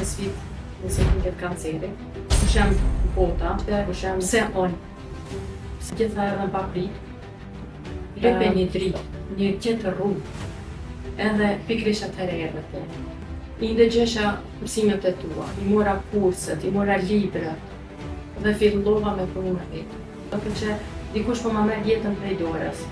kompasni sfit nëse këtë kanceri. Për shem bota, për shem se unë, se gjitha edhe në paprit, lëpe një dritë, një tjetër rrugë, edhe pikrisht atëherë erdhe te. I ndëgjesha mësimet e tua, i mora kurset, i mora librat, dhe fillova me punën e vetë. Që dikush po ma merr jetën prej dorës,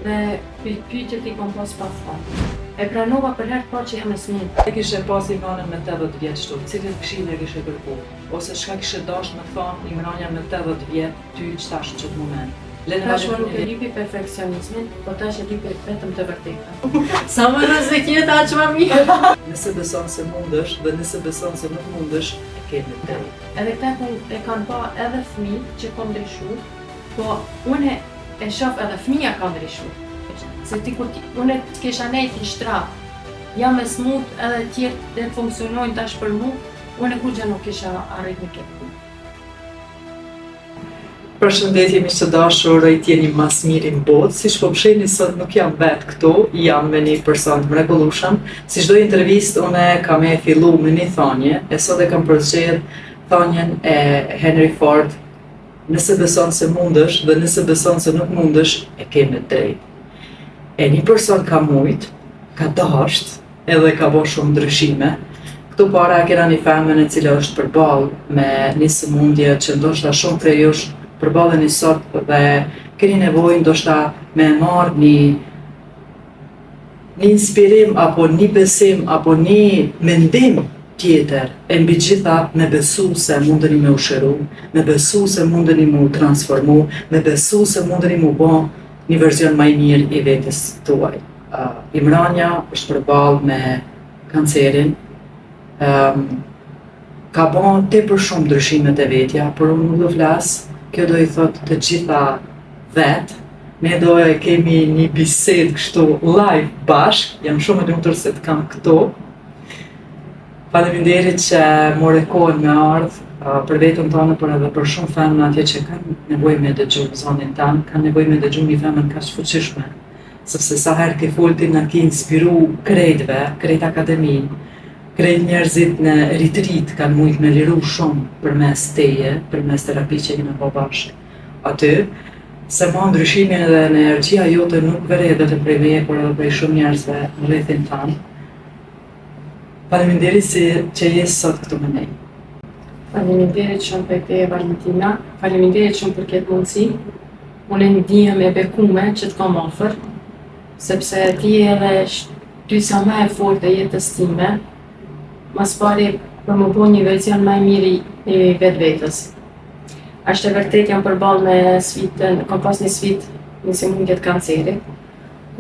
dhe pyetjet i kom pas pa fund. E pranova për herë parë që jam e smut. E kishe pas Imranën me 80 vjeç këtu, cilën këshillë e kishe kërku? Ose çka kishe dashur me thonë Imrania me 80 vjet, ty ç'tash në çat moment? Tash më nuk e lipi perfekcionizmin, po tash e lipi vetëm të vërtetën. Sa më rrezikjet aq më mirë. Nëse beson se mundesh dhe nëse beson se nuk mundesh, e ke në te. Edhe këta e kanë pa edhe fëmijë që kanë ndryshuar, po unë e shoh edhe fëmia ka ndryshuar. Se unë të kisha nejt në shtrat, jam e smut edhe tjerë dhe funksionojnë tash për mu, unë kur gjë nuk kisha arrit në këtë punë. Përshëndetje miq të dashur, i jeni mas miri në botë. Siç po mshihni sot nuk jam vetë këtu, jam me një person të mrekullueshëm. Si çdo intervistë unë kam e fillu me një thonje, e sot e kam përzgjedh thonjen e Henry Ford: nëse beson se mundesh dhe nëse beson se nuk mundesh, e ke me drejtë. E një person ka mujt, ka dasht, edhe ka bo shumë ndryshime. Këtu para kena një femën e cila është përballë me një sëmundje që ndoshta shumë prej jush përballeni sot dhe keni nevojë ndoshta me marrë një inspirim apo një besim apo një mendim tjetër, e mbi gjitha me besu se mundeni me u shëru, me besu se mundeni me u transformu, me besu se mundeni me u bo një version më i mirë i vetes tuaj. Imrania është përballë me kancerin, ka bën tepër shumë ndryshimet e vetja, por unë nuk do flas, kjo do i thot të gjitha vet. Ne do e kemi një bisedë kështu live bashk, jam shumë e lumtur se të kam këtu. Faleminderit që more kohën me ardh, për vetën tonë, por edhe për shumë femra atje që kanë nevojë me dëgju zonin tanë, kanë nevojë me dëgju një femën kaq fuqishme, sepse sa herë ke folti na ke inspiru krejtve, krejt akademin, krejt njerëzit në retreat kanë mujt me liru shumë përmes teje, përmes terapi që kemi bërë bashkë aty, se ma ndryshimin dhe energjia jote nuk vëre vetëm prej meje, por edhe prej shumë njerëzve në rrethin tanë. Faleminderit që je sot këtu me ne. Faleminderit shumë për te, Valentina. Faleminderit shumë për këtë mundësi. Unë ndihem e bekume që të kam ofër, sepse ti edhe ty sa më e fortë e jetës time, mas pari për më bo një version më i miri i vetvetes. Ashtë e vërtet jam përballë me sfitën, kam pas një sfitë në sëmundjet kanceri,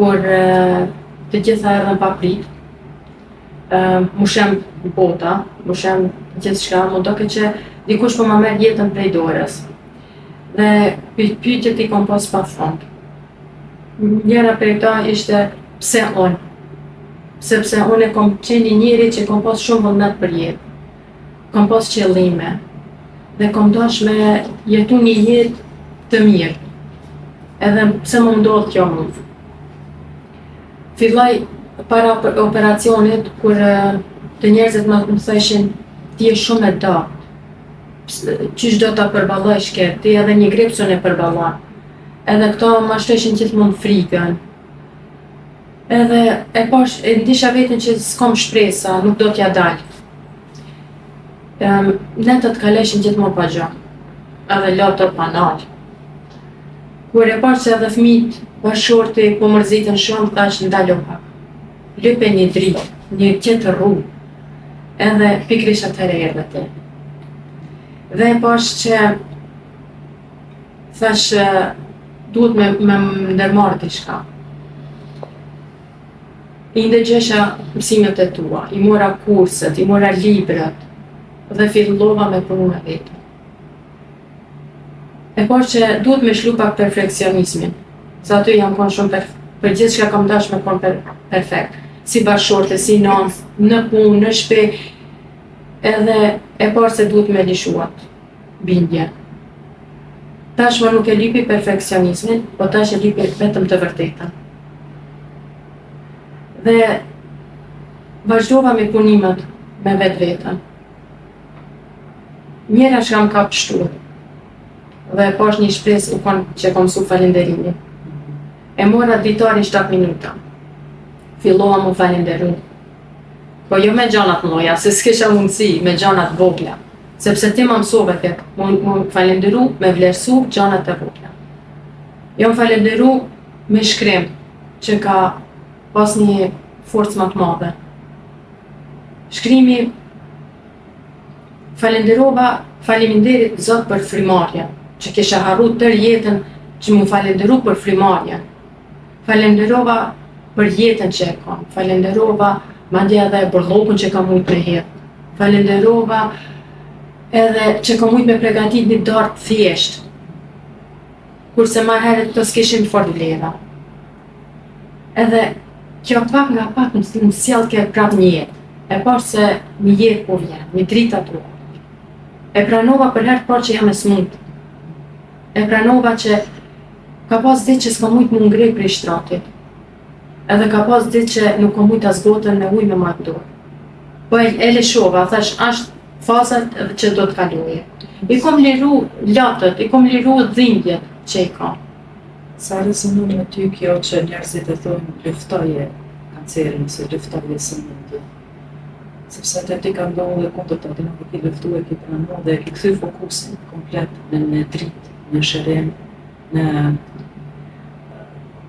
kur të gjitha erdhën pa prit. Mu shem bota, mu shem gjithçka, më doke që dikush po ma merr jetën prej dorës. Dhe pyetjet i kom pas pa fund. Njëra prej ta ishte pse unë? Sepse unë e kom qenë njëri që kom pas shumë vullnet për jetë. Kom pas qëllime. Dhe kom dash me jetu një jetë të mirë. Edhe pse më ndodh kjo mund. Filloj para operacionit, kur të njerëzit më thëshin ti je shumë e da, qysh do ta përballojsh këtë, ti edhe një gripsun e përballon. Edhe këto më shteshin gjithmonë frikën. Edhe e pash, e ndisha veten që s'kam shpresa, nuk do t'ja dal. Netët kaleshin gjithmonë pa gjë, edhe latër pa nal. Kur e pash se edhe fëmijët bashorti po mërziten shumë, thash ndalo pak. Lype një dritë, një tjetër rrugë, edhe pikrisht atëherë erdhe te. Dhe e pash që thash duhet me ndërmarrë diçka. I ndëgjesha mësimet e tua, i mora kurset, i mora librat, dhe fillova me punën e vetë. E pash që duhet me shlu pak perfekcionizmin, se aty jam konë shumë për gjithë shka kam dash me konë perfekt. Si bashorte, si nanë, në punë, në shtëpi, edhe e parë se duhet me lishuat bindje. Tashmë nuk e lipi perfekcionizmin, po tash e lipi vetëm të vërtetën. Dhe vazhdova me punimet me vetë vetën. Njëra që kam kap shtu, dhe e pash një shpresë u konë që kom su falenderimi. E mora ditarin 7 minuta. Filloha mu falenderu. Po jo me gjanat mloja, se s'kisha mundësi me gjanat vogla. Sepse ti më mësove këtë, mu falenderu me vlerësu gjanat e vogla. Jo më falenderu me shkrim, që ka pas një forcë më të madhe. Shkrimi, falenderova, faleminderit Zot për frymarrjen, që kisha harru tër jetën që mu falenderu për frymarrjen. Falenderova për jetën që e kam, falenderova mandje edhe për llokun që kam mujt me hedh. Falenderova edhe që kam mujt me pregatit një darkë thjesht, kurse ma herët të s'kishim fort vlera. Edhe kjo pak nga pak më sjell ke prap një jetë. E pash se një jetë po vjen, një dritë ato. E pranova për herë parë që jam e smut. E pranova që ka pas ditë që s'ka mujt më ngrej prej shtratit. Edhe ka pas ditë që nuk ka mujt as gotën me ujë me marrë dorë. Po e lëshova, thash, është fazat që do të kaloje. I kom liru latët, i kom liru dhimbjet që i kam. Sa rezonon me ty kjo që njerëzit e thonë luftoje kancerin ose luftoje sëmundjen? Sepse atë ti ka ndonë dhe kundër të ati nuk e ki luftu, e ki pranu dhe e ki kthy fokusin komplet në dritë, në shërim, në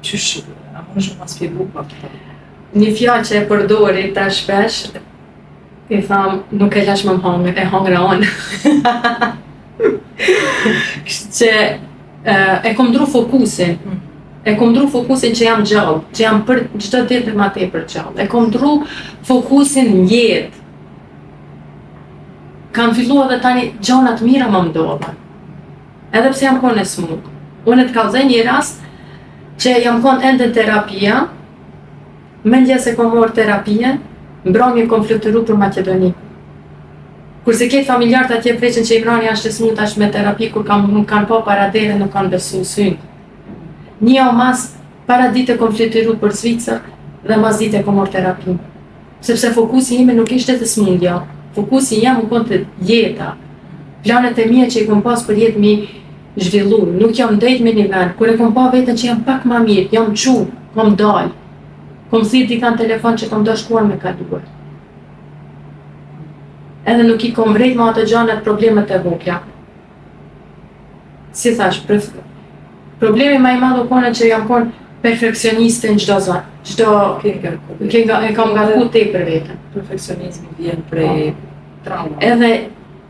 qysh, a më shumë mas spjegu pak këta? Një fjalë që e përdori ta shpesh, i tham, nuk e lash më hangër, e hangra onë. Kështu që e kom ndru fokusin. E kom ndru fokusin që jam gjallë, që jam për çdo ditë më tepër gjallë. E kom ndru fokusin në jetë. Kam filluar dhe tani gjana të mira më ndodhen. Edhe pse jam konë e smut. Unë të kallëzoj një rast që jam konë ende në terapia, mendja se kom marrë terapien, mbrëmje kom fluturu për Maqedoni. Kurse ketë familjarët atje preqen që Imrani është e smut ashtë me terapi, kur nuk kanë pa para dere, nuk kanë besu synë. Një o mas, para dite kom fluturu për Zvicër dhe mas dite kom marrë terapi. Sepse fokusi ime nuk ishte të smundja, fokusi jam u konë të jeta. Planet e mia që i kom pas për jetë mi zhvillu, nuk jam ndejt me një vend, kur e kom pa vetën që jam pak ma mirë, jam qu, kom dal. Kom thirr dika në telefon që kom do shkuar me kaluar. Edhe nuk i kom vrejt ma atë gjanat problemet e vogla. Si thash, problemi ma i madh u kone që jam konë perfekcioniste në çdo zonë, e kam ngarku tepër veten. Perfekcionizmi vjen prej trauma. Edhe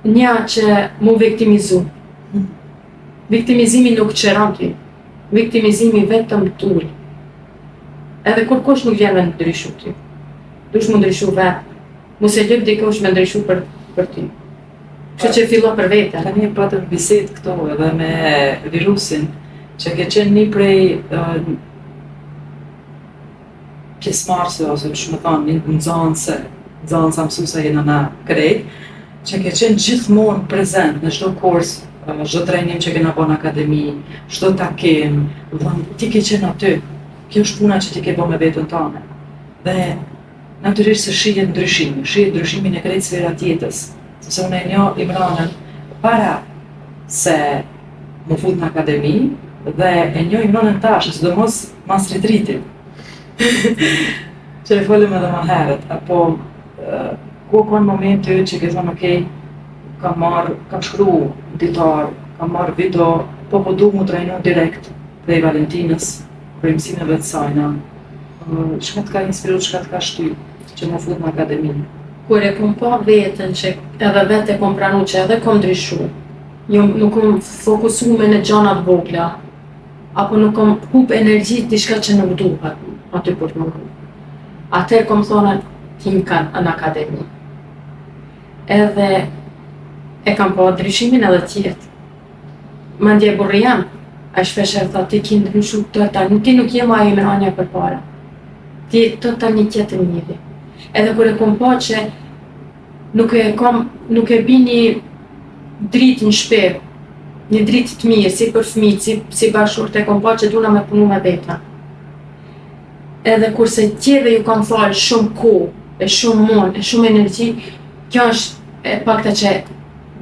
një që mu viktimizu. Viktimizimi nuk qëron ty, viktimizimi vetëm tull. Edhe kur kush nuk vjen me ndryshu ty. Dush mu ndryshu vetë. Mos e lyp dikush me ndryshu për ty. Kështu që fillo për vete. Tani patëm bisedë këto edhe me virusin, që ke qenë një prej pjesëmarrëse ose që më thonë një nxënësa mësuese jena na krejt, që ke qenë gjithmonë prezent në çdo kurs, çdo trajnim që kena bën në akademi, çdo takim, ti ke qenë aty. Kjo është puna që ti ke bërë me veten tënde. Dhe natyrisht se shihet ndryshimin e krejt sferat jetës. Sepse unë e njoh Imranën para se më fut në akademi dhe e njoh Imranën tash, sidomos mas retritit. Që e folëm edhe më herët, apo ku kanë momente që ke thonë okej, kam shkru ditar, kam marrë video, po du mu trajnu direkt prej Valentinës, prej mësimeve të sajna. Çka të ka inspiru, çka të ka shty, që më fut në akademi? Kur e kom pa veten që edhe vetë e kom pranu që edhe kom ndryshu, nuk kom fokusu me në gjanat vogla, apo nuk kom hup energji diçka që nuk duhet aty për të më hup. Atëherë kom thonë tim kanë në akademi. Edhe e kam pa ndryshimin edhe tjetë. Mandje burri jam, a shpesh e tha ti ki ndryshu total, ti nuk je ma Imrania përpara. Ti total një tjetër njëri. Edhe kur e kom pa që nuk e bi një dritë në shpevë, një dritë të mirë, si për fëmijë, si bashkëshort, e kom pa që duna me punu me veta. Edhe kurse tjerëve ju kam falë shumë kohë, e shumë mon, e shumë energji, kjo është e pakta që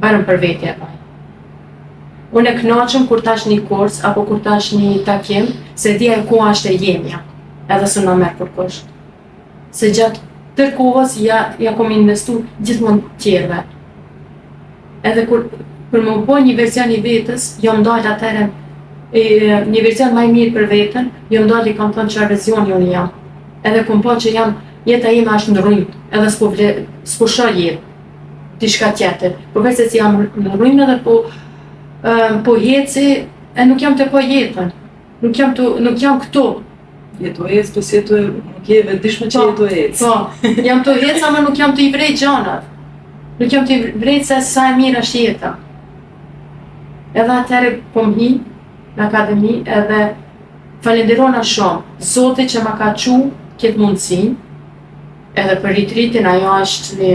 barëm për vetje e baj. Unë e kënaqem kur tash një kurs apo kur tash një takim, se dija ku është e jemja, edhe se na merr përkush. Se gjatë tërë kohës ja kom investu gjithmonë tjerëve. Edhe kur për më bo një version i vetës, jam dalë atëherë një version më i mirë për veten, jam dalë i kam thënë çfarë versioni unë jam. Edhe kom po që jeta ime është në rrymë, edhe s'po shoh jetë diçka tjetër. Përveç se jam në rrymë edhe po jeci, e nuk jam të po jetën. Nuk jam këtu. Jetu ec, pos nuk je vetëdijshme që jetu ec. Po, jam të ec, ama nuk jam të i vrejt gjanat. Nuk jam të i vrejt se sa e mirë është jeta. Edhe atëherë po m'hi në akademi edhe falenderona shumë Zoti që ma ka qu këtë mundësin, edhe për retreatin ajo është një.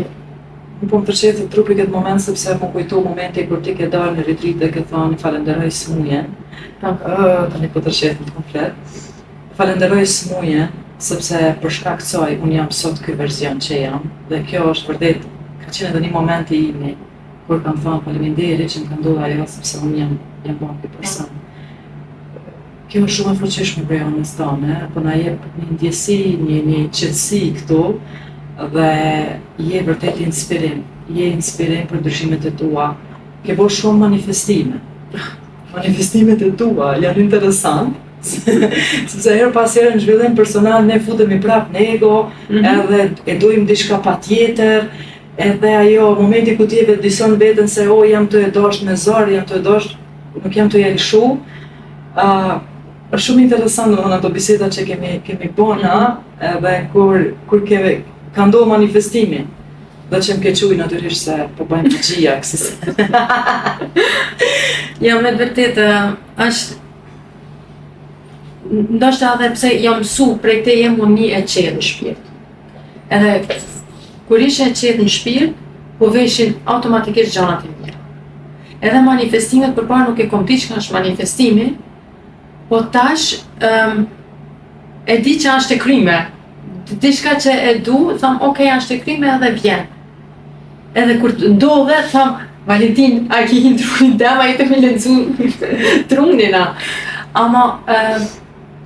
Po më përqetë trupi këtë moment sepse më kujto momenti kur ti ke dalë në retreat dhe ke thonë falenderoj smujen. Tani po tërqetë në komplet. Falenderoj smujen sepse për shkak kësaj unë jam sot ky version që jam dhe kjo është vërtet ka qenë edhe një moment i imi kur kam thonë faleminderit që më ka ndodhur ajo sepse unë jam bërë ky person. Kjo është shumë e fuqishme për jonës tone, po na jep një ndjesi, një qetësi këtu dhe je vërtet inspirim. Je inspirim për ndryshimet e tua. Ke bërë shumë manifestime. Manifestimet e tua janë interesant, sepse herë pas here në zhvillim personal ne futemi prap në ego, edhe e dojmë diçka patjetër, edhe ajo momenti ku ti e vetëdijson veten se jam të e dashur me zor, jam të e dashur, nuk jam të ja lëshu. Është shumë interesant domethënë ato biseda që kemi bëna, edhe kur ka ndodhur manifestimi. Dhe që më ke quj natyrisht se po bëjmë magjia kësë. Ja, me të vërtet, është ndoshta edhe pse jam mësu prej këtej jem unë një e qetë në shpirt. Edhe kur ishe e qetë në shpirt, po veshin automatikisht gjanat e mira. Edhe manifestimet përpara nuk e kom di çka është manifestimi, po tash e di që është e kryme. Diçka që e du, tham, okej, është e kryme edhe vjen. Edhe kur ndodhe, tham, Valentin, a ki hinë trunin dem, a i të me lexu trunina. Ama,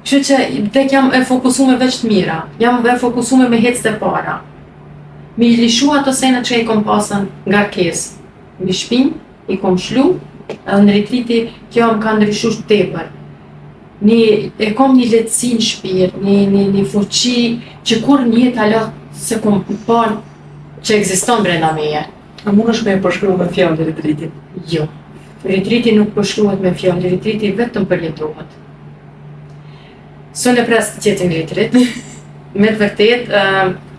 kështu që tek jam e fokusume veç të mira, jam e fokusume me hecët e para. Mi lishu ato sene që i kom pasën nga kesë. Mi shpin, i kom shlu, edhe në retriti kjo më ka ndryshu tepër. E kom një lehtësi në shpirt, një fuqi që kur një jetë alo se kom parë që ekziston brenda meje. A mund është me e përshkru me fjallë retriti? Jo. Retriti nuk përshkruhet me fjallë, retriti vetëm përjetohet. Së në pres të tjetin retrit. Me të vërtet,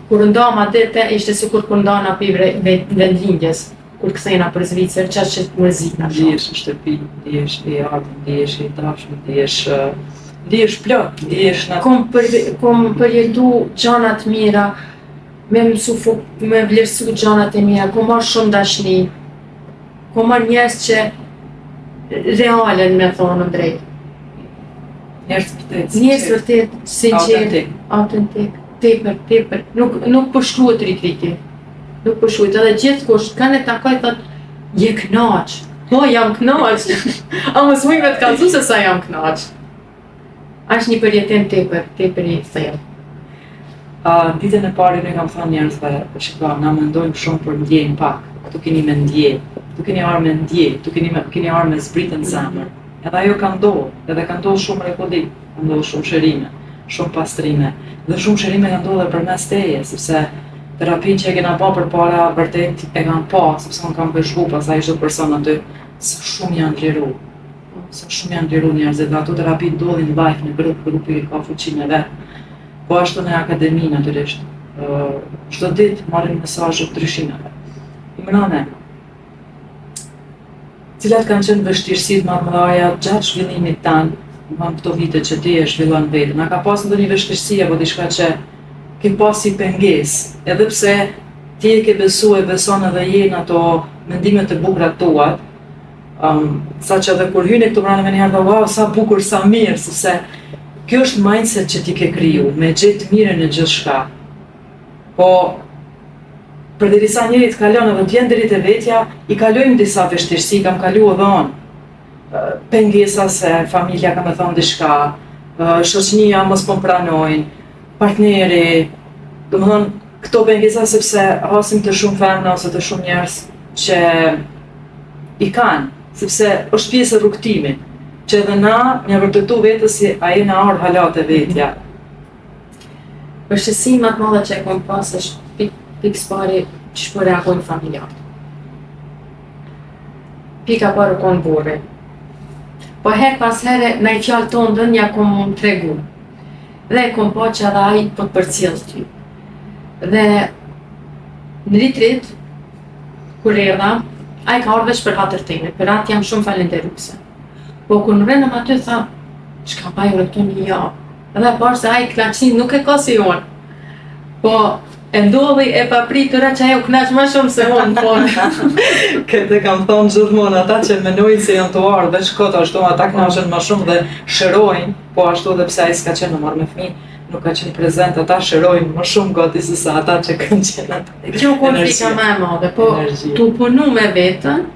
kur ndam atë ishte sikur kur ndana pi vendlindjes, kur kthehena për Zvicër, çfarë që të mërzitna shumë. Ndihesh në shtëpi, ndihesh i ardhur, ndihesh i dashur, ndihesh plot, ndihesh në... Kom përjetu gjana të mira, me vlerësu gjanat e mira, kom marrë shumë dashni, kom marrë njerëz që realen me thonë në drejt. Njerëz vërtet, sinqert, autentik, tepër, nuk përshkruhet retriti. Nuk përshkruhet, edhe gjithkusht kanë e takoj thot, je knaq. Po, jam knaq. A mos muj me të kallëzu se sa jam knaq. Është një përjetim tepër i thellë. Ditën e parë ne kam thënë njerëzve, shikoj, na mendojmë shumë për ndjenjë pak. Këtu keni me ndje, këtu keni arë me ndje, këtu keni arë me zbritën zemër. Edhe ajo ka ndodhur, edhe ka ndodhur shumë rekollik, ka ndodhur shumë shërime, shumë pastrime. Dhe shumë shërime ka ndodhur përmes teje, sepse terapinë që e kena pa përpara vërtet e kanë pa, sepse unë kam përshku pasaj çdo person aty, sa shumë janë liru. Sa shumë janë liru njerëzit, dhe ato terapi ndodhin live në grupi ka fuqinë e vet. Po ashtu në akademi natyrisht. Çdo ditë marrim mesazhe të ndryshimeve. Imrane, cilat kanë qenë vështirësitë më të mëdha gjatë zhvillimit tanë, në këto vite që ti e zhvillon vetë. Na ka pas ndonjë vështirësi apo diçka që ke pas si pengesë, edhe pse ti e ke beson edhe je në ato mendimet e bukura tuat, sa që edhe kur hyni këtu pranë me njëherë dhe wow, sa bukur, sa mirë, sepse kjo është mindset që ti ke kriju, me gjetë mirën e gjithçka. Po përderisa njëri të kalon edhe t'jen deri te vetja, i kalojmë disa vështirësi, kam kalu edhe unë. Pengesa se familja ka me thonë diçka, shoqënia mos po pranojnë, partneri, domethënë këto pengesa sepse hasim të shumë femna ose të shumë njerëz që i kanë, sepse është pjesë e rrugtimit, që edhe na një vërtetu vetës si a e na ardhë halat e vetja. Vështirësia më të madhe që e kom pas është pikë pari që shpo reagojnë familjarët. Pika parë konë burri. Po her pas here në i fjallë tonë dhe nja kom tregu. Dhe kom po që edhe ai po të përcjellë ty. Dhe në ritrit, kur erdha, ai ka ardhur veç për hatër teme, për atë jam shumë falenderuese. Po kur në rënëm aty tha, çka bajur këtu një javë. Edhe parë se ai kënaqësinë nuk e ka si unë. Po e ndodhi e papritura që ajo kënaq më shumë se unë, po. Këtë kam thonë gjithmonë, ata që menojnë se janë të ardhur veç kot ashtu, ata kënaqen më shumë dhe shërojnë, po ashtu edhe pse ai s'ka qenë në marrë me fëmijë, nuk ka qenë prezent, ata shërojnë më shumë gati se sa ata që kanë qenë atë. Kjo konflikta më e madhe, po tu punu me veten,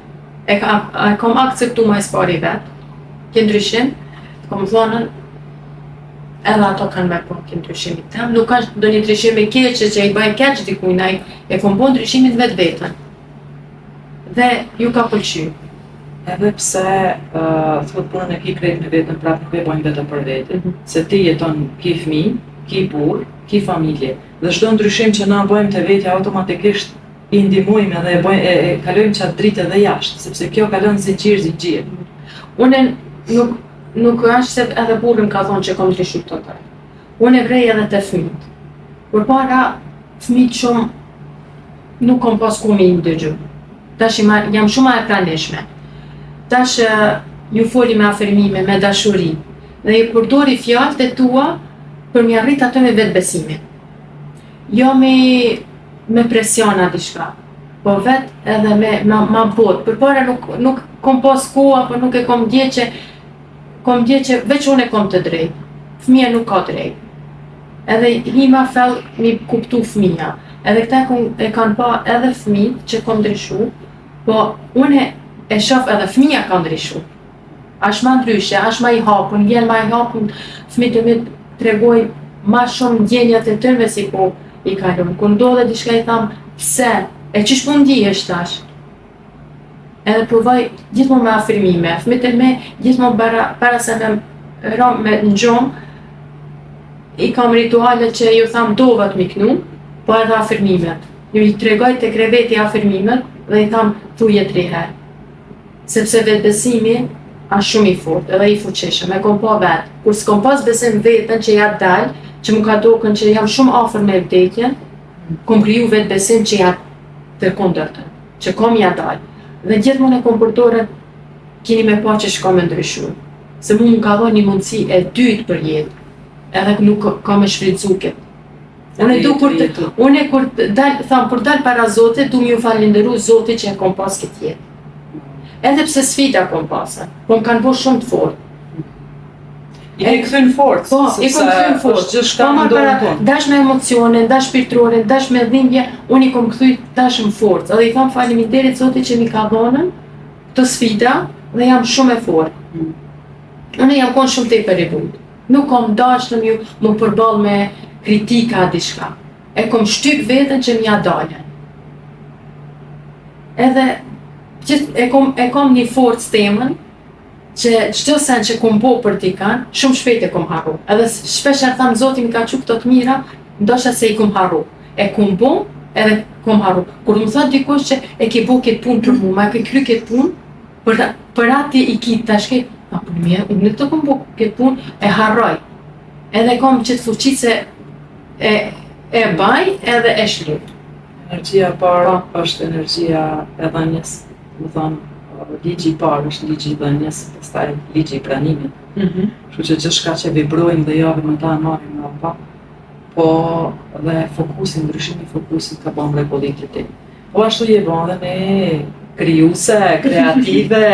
e kam akceptu më spari vet. Ke ndryshim, kom thonën, edhe ato kanë me po ke ndryshimit tem. Nuk ka do një ndryshim i keqe që i bëjnë keq dikujt, ai e kom po ndryshimin vetveten. Dhe ju ka pëlqyer. Edhe pse thot punën e ki krejt në vetën, prapë nuk e bojnë vetëm për vete. Se ti jeton ki fëmijë, ki burr, ki familje. Dhe çdo ndryshim që na bëjmë te vetja automatikisht i ndihmojmë edhe e kalojmë çat dritë edhe jashtë, sepse kjo kalon si gjirë. Unë nuk është se edhe burrim ka thonë që kom ndryshu total. Unë e vrej edhe të fëmijët. Përpara fëmijët shumë nuk kom pas ku mi ndëgju. Tash jam shumë e pranishme. Tash ju foli me afirmime, me dashuri. Dhe i përdori fjalët e tua për mi arrit atë me vetbesimin. Jo me presiona diçka, po vetë edhe me ma botë. Përpara nuk kom pas koha, po nuk e kom dje që veç unë e kom të drejtë. Fëmija nuk ka drejtë. Edhe hima fell mi kuptu fëmija. Edhe këta e kanë pa edhe fëmijët që kom ndryshu, po unë e shoh edhe fëmija ka ndryshu. Ash ma ndryshe, ash ma i hapun, vjen ma i hapun, fëmijët e mi tregoj ma shumë ndjenjat e tërve si po i kalon. Kur ndodhe diçka i tham, pse? E çish po ndihesh tash? Edhe provoj gjithmonë me afirmime. Fëmijët e mi gjithmonë para se me ngjomë, i kam rituale që ju tham dova të miknu, po edhe afirmimet. Ju i tregoj te kreveti afirmimet dhe i tham thuje 3 herë. Sepse vetbesimi është shumë i fortë, edhe i fuqishëm, e kom pa vetë. Kur s'kom pas besim veten që ja dal, që më ka dokën që jam shumë afër me vdekjen, kom kriju vetbesim që ja tërkundërtën, që kom ja dal. Dhe gjithmonë e kom përdore keni me pa që shko me ndryshu. Se mu më ka dhënë një mundësi e dytë për jetë, edhe nuk ka me shfrytzu këtë. Kur dal para Zotit, du m'ju falenderu Zotit që e kom pas këtë jetë. Edhe pse sfida kom pasë, po më kanë bërë shumë të fortë. I kthyn fortë. Po, i kom kthyn fortë. Gjithçka më dorën tonë. Dash me emocione, dash shpirtërore, dash me dhimbje, unë i kom kthy tash në forcë. Edhe i tham faleminderit Zotit që mi ka dhënë këtë sfida dhe jam shumë e fortë. Unë jam konë shumë tepër e butë. Nuk kom dashur më përball me kritika diçka. E kom shtyp veten që m'ja dalën. Edhe e kom një forcë temën që çdo sen që kom bo për dikan, shumë shpejt e kom harru. Edhe shpesh e tham Zoti më ka çu këto të mira, ndoshta se i kom harru. E kom bo edhe kom harru. Kur më thot dikush që e ke bo këtë punë për mua, ke kry këtë punë, për atë i ki tash ke, apo unë këtë kom bo këtë punë, e harroj. Edhe kom që të fuqi se e baj edhe e shlu. Energjia parë është energjia e dhënies. Më thonë, ligji i parë është ligji i dhënies, pastaj ligji i pranimit. Kështu që gjithçka që vibrojnë dhe javim ata marrim nga pa, po dhe fokusin, ndryshimi i fokusit ka bën rregullimin e tij. Po ashtu je bën edhe me krijuese, kreative,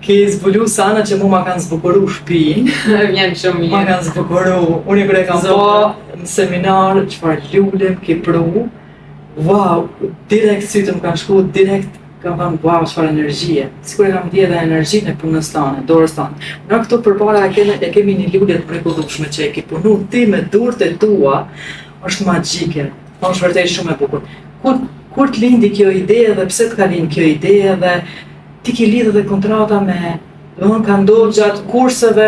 ke zbulu sana që mu ma kanë zbukuru shtëpinë. Vjen shumë mirë. Ma kanë zbukuru, unë kur e kam po në seminar, çfarë lulem ke pru, wow, direkt sytë më kanë shku, direkt kam thënë, wow, çfarë energjie. Sikur e kam ndjerë edhe energjinë e punës tane, dorës tane. Na këtu përpara e kemi një lulje të mrekullueshme që e ke punu ti me durët e tua, është magjike. Është vërtet shumë e bukur. Kur të lindi kjo ide dhe pse të ka lind kjo ide dhe ti ke lidhur dhe kontrata me, domethënë ka ndodhur gjatë kurseve.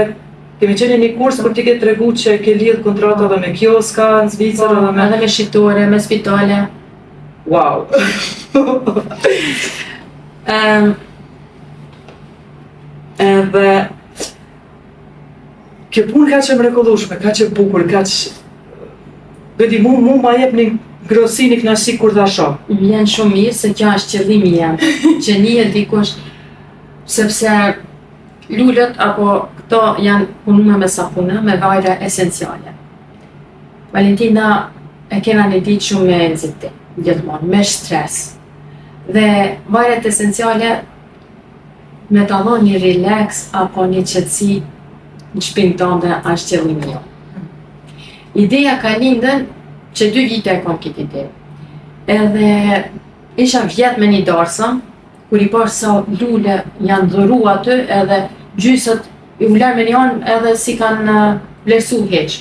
Kemi qenë në një kurs kur ti ke tregu që ke lidh kontrata dhe me kioska në Zvicër edhe me shitore, me spitale. Wow. Edhe kjo punë ka që mrekullueshme, ka që bukur, ka që vedi mu ma jep një grosini kënaqësi kur ta shoh. Vjen shumë mirë se kjo është qëllimi jam, që njihet dikush sepse lulët apo këto janë punuar me sapuna, me vajra esenciale. Valentina e kena një ditë shumë me nxitje, gjithmonë, me stres. Dhe vajrat esenciale me ta dhon një relax apo një qetësi në shpinën tënde është qëllimi jo. Ideja ka lindën që 2 vite e kom këtë ide. Edhe isha vjet me një darsëm, kur i parë sa lule janë dhëru aty edhe gjysët i ular me një anë edhe si kanë vlerësu heq.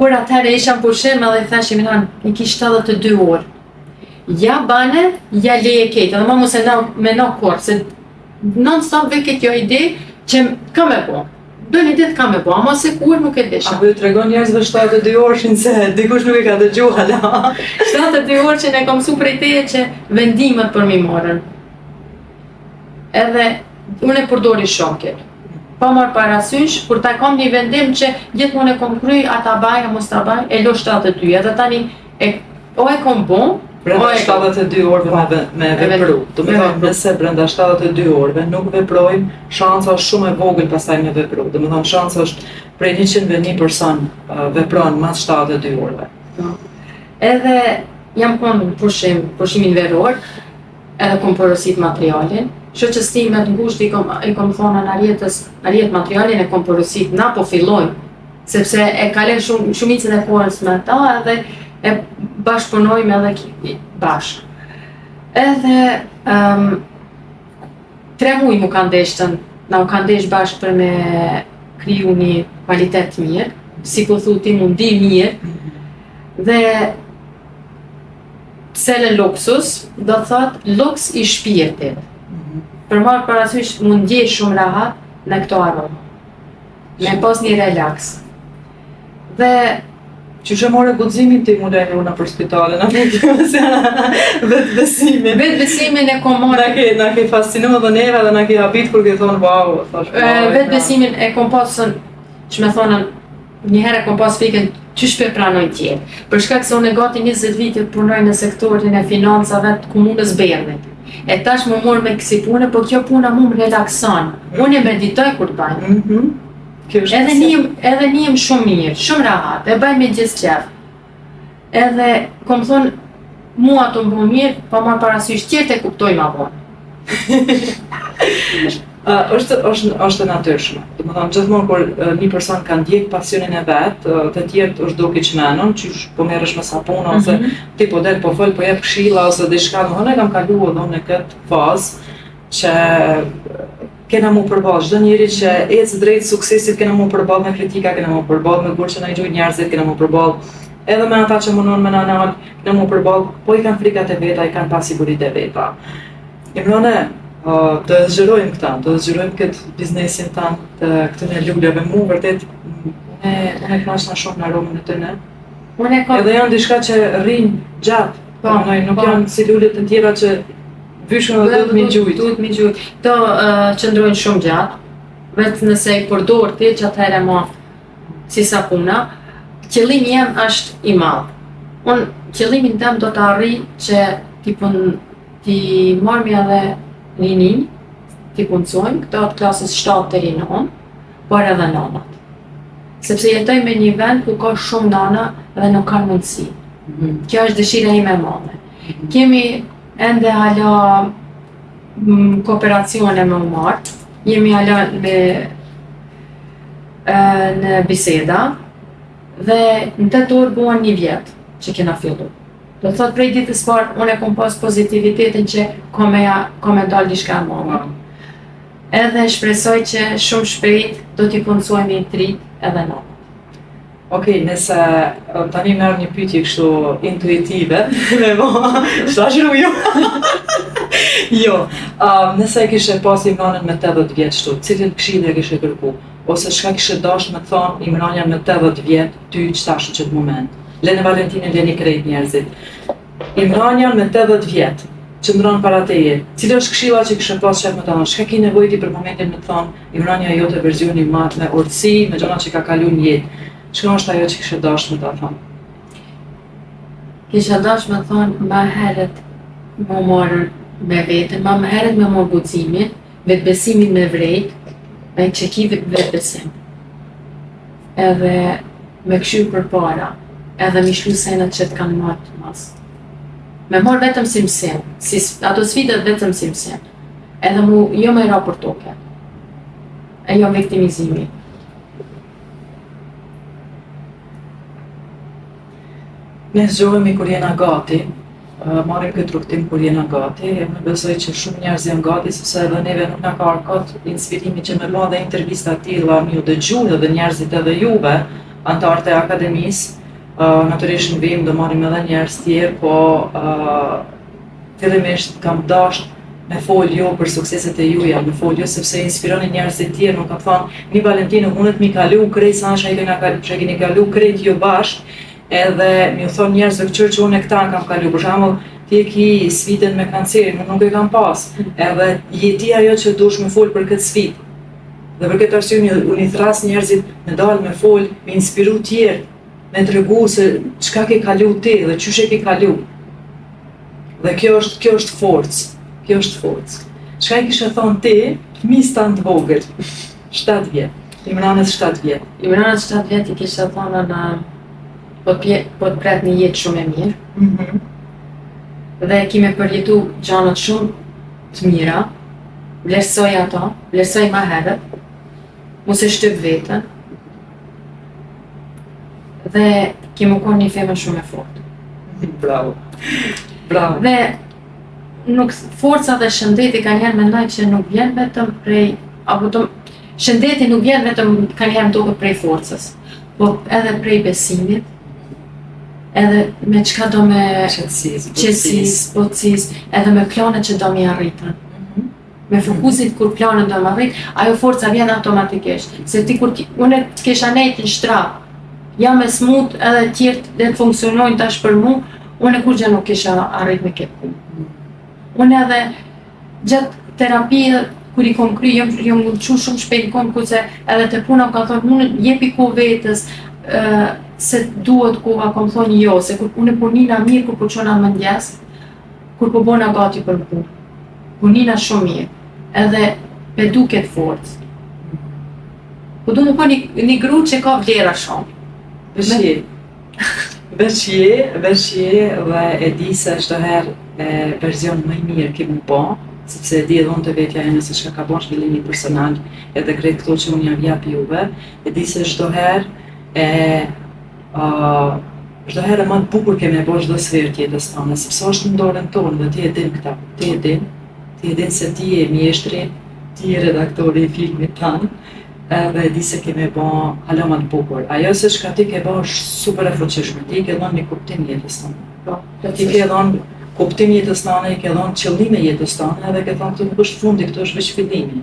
Kur atëherë isha në pushim edhe i thashim i kish 72 orë. Ja bane, ja leje ketë, edhe ma mos e me na korë, se non-stop ve këtë jo ide që ka me po. Do një ditë ka me po, ama se kur nuk e desha. Apo ju tregon njerëzve 72 orë se dikush nuk e ka dëgjuar hala. 72 orë që ne kam mësu prej teje që vendimet për mi morën. Edhe unë e përdori shumë këtë. Pa marrë parasysh, kur ta kam një vendim që gjithmonë e kom kry, ata baj, a mos ta baj, e lo 72. Edhe tani, o e kom bon, brenda 72 orëve me vepru. Do me thonë, nëse brenda 72 orëve nuk veprojmë, shansa është shumë e vogël pastaj me vepru. Do me thonë, shansa është prej 101 person vepron mas 72 orëve. Edhe jam konë pushimin veror, edhe kom porosit materialin. Shoqës time të ngushtë i kom thonë në arjet materialin e kom porosit, na po fillojmë, sepse e kalen shumicën e kohës me ta edhe e bashkëpunojmë edhe bashkë. Edhe 3 muaj mu kanë deshtën, na u kanë desh bashkë për me kriju një kvalitet mirë, si po thu ti mundi mirë, dhe cele luksus, do të thotë luks i shpirtit. Për marrë parasysh mund ndjej shumë rahat në këto aromë. Me pas një relax. Dhe që që more guximin ti mu lejnë una për spitalin, vetbesimin. Vetbesimin e kom marrë. Na ke fascinu dhe neve dhe na ke habit kur ke thonë wow. Vetbesimin e kom pasën, që me thonën, njëherë kom pas frikën që shpe pranoj tjetë. Për shkak se unë e gati 20 vite punoj në sektorin e financave të komunës Berdhit. E tash më morë me kësi pune, po kjo puna mu më relakson. Unë e meditoj kur bëjmë. Edhe njem shumë mirë, shumë rahat, e bëjmë me gjithë qef. Edhe, kom thonë, mua të më mirë, pa marë parasysh tjetë e kuptoj ma vonë. është e natyrshme. Do të thonë gjithmonë kur një person ka ndjek pasionin e vet, të tjerët është duke çmenën, qysh po merresh me sapun ose ti po del po fol po jep këshilla ose diçka, domethënë kam kaluar edhe në këtë fazë që kena mu përballë çdo njeri që ecë drejt suksesit, kena mu përballë me kritika, kena mu përballë me gurë që na i gjujnë njerëzit, kena mu përballë edhe me ata që mundon me nanal, kena mu përballë, po i kanë frikat e veta, i kanë pasiguritë e veta. Të zgjerojmë këta, të zgjerojmë këtë biznesin tanë të këtëne lulleve. Mu vërtet, unë e knaqna shumë në aromën e tëne. Edhe janë diçka që rrinë gjatë. Nuk janë si lullet të tjera që vyshën dhe duhet mi gjujtë. Duhet mi gjujtë. To qëndrojnë shumë gjatë, vetë nëse i përdor ti që atëherë ma si sapuna, qëllimi jem është i madhë. Unë qëllimin tem do të arri që ti marmi edhe rinin, ti punësojmë, këto të klasës 7 deri në 9, por edhe nanat. Sepse jetoj me një vend ku ka shumë nana dhe nuk kanë mundësi. Kjo është dëshira ime e madhe. Kemi ende hala kooperacione me u martë, jemi hala në biseda, dhe në 8 orë buan 1 vjetë që kena fillu. Do thot prej ditës parë, unë e kom pas pozitivitetin që ka me dalë diçka më. Edhe shpresoj që shumë shpejt do t'i punësojmë i trit edhe në. Okej, nëse tani merr një pyetje kështu intuitive, me mo, shtashiru ju. Jo, nëse e kishe pas Imranin me 80 vjeç kështu, cilin këshill e kishe kërku? Ose çka kishe dashur me thonë Imrania me 80 vjet, ty ç'tash në çet moment? Lene Valentinën, leni krejt njerëzit. Imrania me 80 vjet, qëndron para teje. Cila është këshilla që kishe pas çet me ta? Çka ke nevojë ti për momentin me thonë Imrania jote versioni më me urtësi, me gjëra që ka kaluar në jetë? Çka është ajo që kishe dashur me ta thonë? Kisha dashur me thonë më herët më marrë me veten, më herët me marrë guximin, vetbesimin me vrejt, me çeki vetbesim. Edhe me këshill përpara, edhe mi shlu senat që të kanë marrë të mas. Me marrë vetëm si mësim, ato sfidat vetëm si mësim. Edhe mu jo me ra për toke, e jo viktimizimi. Ne zgjohemi kur jena gati, marrim këtë rrugtim kur jena gati, e më besoj që shumë njerëz janë gati, sepse edhe neve nuk na ka arkat inspirimi që me bë dhe intervista të tilla, mi u dëgjojnë edhe njerëzit edhe juve, antarët e akademisë. Natyrisht në vim do marrim edhe njerëz tjerë, po fillimisht kam dashur me fol jo për sukseset e juja, me fol jo sepse inspironi njerëzit tjerë, nuk kam thonë, një Valentino mundet mi kalu krejt sa që keni kalu krejt jo bashkë, edhe mi u thonë njerëzve këqyrë që unë e këta kam kalu, për shembull, ti e ki sfidën me kancerin, unë nuk e kam pas, edhe jeti ajo që dush me fol për këtë sfidë. Dhe për këtë arsye unë i thras njerëzit me dalë me fol, me inspiru tjerë, me tregu se çka ke kalu ti dhe çysh e ke kalu. Dhe kjo është forcë, kjo është forcë. Çka i kishe thonë ti, fëmijës tanë të vogël, 7 vjet, Imranës 7 vjet. Imranës 7 vjet i kisha thonë në po të pret një jetë shumë e mirë. Dhe kime përjetu gjanat shumë të mira, vlerësoj ato, vlerësoj ma herët, mos e shtyp vetën, dhe kime konë një femën shumë e fortë. Bravo, bravo. Dhe forca dhe shëndeti ka njerë mendoj që nuk vjen vetëm prej, shëndeti nuk vjen vetëm ka njerë më duket prej forcës, po edhe prej besimit, edhe me çka do me qetësis, botësis, edhe me planet që do mi arritën. Me fokusit kur planet do mi arrit, ajo forca vjen automatikisht. Se ti kur unë kisha nejt në shtrap, jam e smut edhe tjertë dhe të funksionojnë tash për mu, unë kur gjë nuk kisha arrit me këtë punë. Unë edhe gjatë terapie, kur i kom kry, jom qu shumë shpejt, kom kurse edhe të puna ka thonë, unë jepi ku vetës, se duhet ku a kom thonë jo, se kur unë punina mirë, kur po qona më ndjes, kur po bona gati për punë. Punina shumë mirë, edhe pe du këtë forcë. Po du më po një gru që ka vlera shumë. Veçje dhe e di se çdo herë version më i mirë ke mu po, sepse e di edhe unë të vetja e nëse çka ka bon zhvillimi personal, edhe krejt këto që unë jam jap juve, e di se çdo herë çdo herë më të bukur kemi bo çdo sferë tjetës tonë, sepse është në dorën tonë dhe ti e din këta, ti e din se ti e mjeshtri, ti e redaktori i filmit tanë, edhe e di se kemi bo hala më të bukur. Ajo se çka ti ke bo është super e fuqishme, ti ke dhënë një kuptim jetës tonë. Ti ke dhënë kuptim jetës tonë, i ke dhënë qëllime jetës tonë, edhe ke thonë këtu nuk është fundi, këtu është veç fillimi.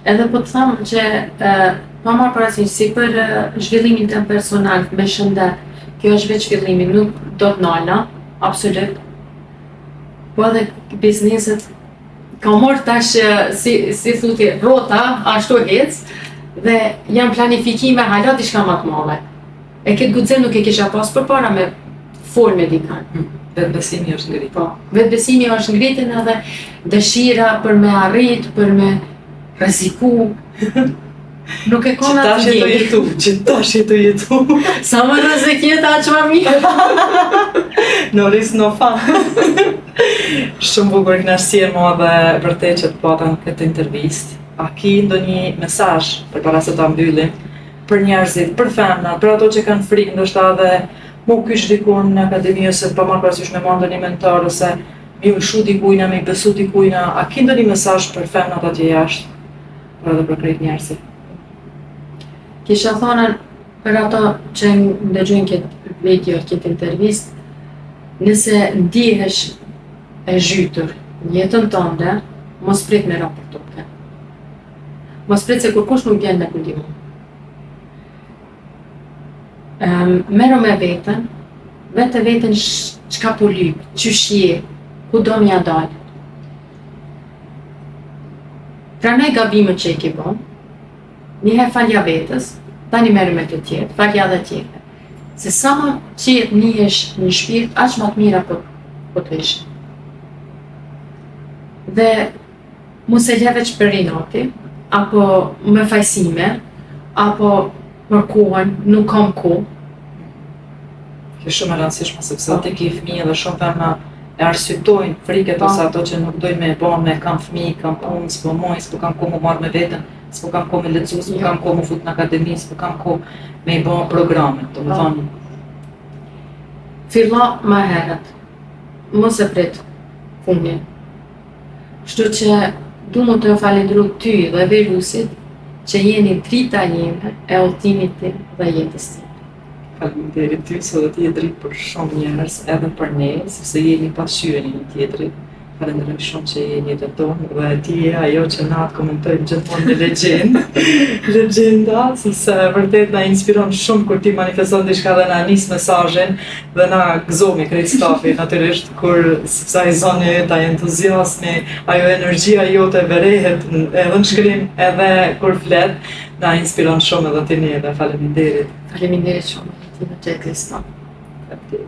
Edhe po të thamë që pa marrë parasysh si për zhvillimin tëm personal me shëndet, kjo është veç fillimi, nuk do të nalna, absolut. Po edhe bizneset ka marrë tash si thuti rrota, ashtu hec, dhe janë planifikime hala diçka më të madhe. E këtë guxim nuk e kisha pas përpara me fol me dikan. Vetbesimi është ngritur. Po, vetbesimi është ngritur edhe dëshira për me arrit, për me rreziku. Nuk e kona të jetu. Që tash jetu jetu. Sa më rrezik jeta aq më mirë. No risk no fun. Shumë bukur kënaqësi e mua dhe vërtet që të pata në këtë intervistë. A ki ndonjë mesazh përpara se ta mbyllim për njerëzit, për femnat, për ato që kanë frikë ndoshta edhe mu kysh dikun në akademi ose pa marrë parasysh me marrë ndonjë mentor ose mi u shu dikujna, me i besu dikujna, a ki ndonjë mesazh për femnat atje jashtë, por edhe për krejt njerëzit? Kisha thonën për ato që ndëgjojnë këtë video, këtë intervist, nëse ndihesh e zhytur në jetën tënde, mos prit me raportoke. Mos prit se kur kush nuk vjen me kundimu. Merro me veten, veten çka po lyp, çysh je, ku do m'ja dal. Pranoj gabimet që i ke bën, njëherë falja vetës, tani merre me të tjerë, falja dhe tjerë. Se sa më qetë njihesh në shpirt, aq më të mira po të ishin. Dhe mos e lë veç për inati, apo me fajsime, apo për kohën, nuk kam kohë. Kjo shumë e rëndësishme sepse ti ke fëmijë dhe shumë femra e arsytojnë friket ose ato që nuk dojnë me e bën, me kam fëmijë, kam punë, s'po moj, s'po kam kohë më marrë me veten, s'po kam kohë me lexu, s'po kam kohë më fut në akademi, s'po kam kohë me i bën programet, domethënë. Fillo më herët, mos e prit fundin. Kështu që du më të falendru ty dhe virusit që jeni drita jeme e udhëtimit tim dhe jetës tim. Faleminderit ty se do t'je dritë për shumë njerëz, edhe për ne, sepse jeni pasqyrë një tjetrit. Falenderoj shumë që jeni të tonë dhe ti je ajo që na të komentojmë gjithmonë me legjendë. Legjenda, sepse vërtet na inspiron shumë kur ti manifeston diçka dhe na nis mesazhin dhe na gëzohemi krejt stafi natyrisht kur sepse ai zoni yt, ai entuziazmi, ajo energjia jote verehet edhe në shkrim edhe kur flet, na inspiron shumë edhe ti ne dhe faleminderit. Faleminderit shumë, ti në që e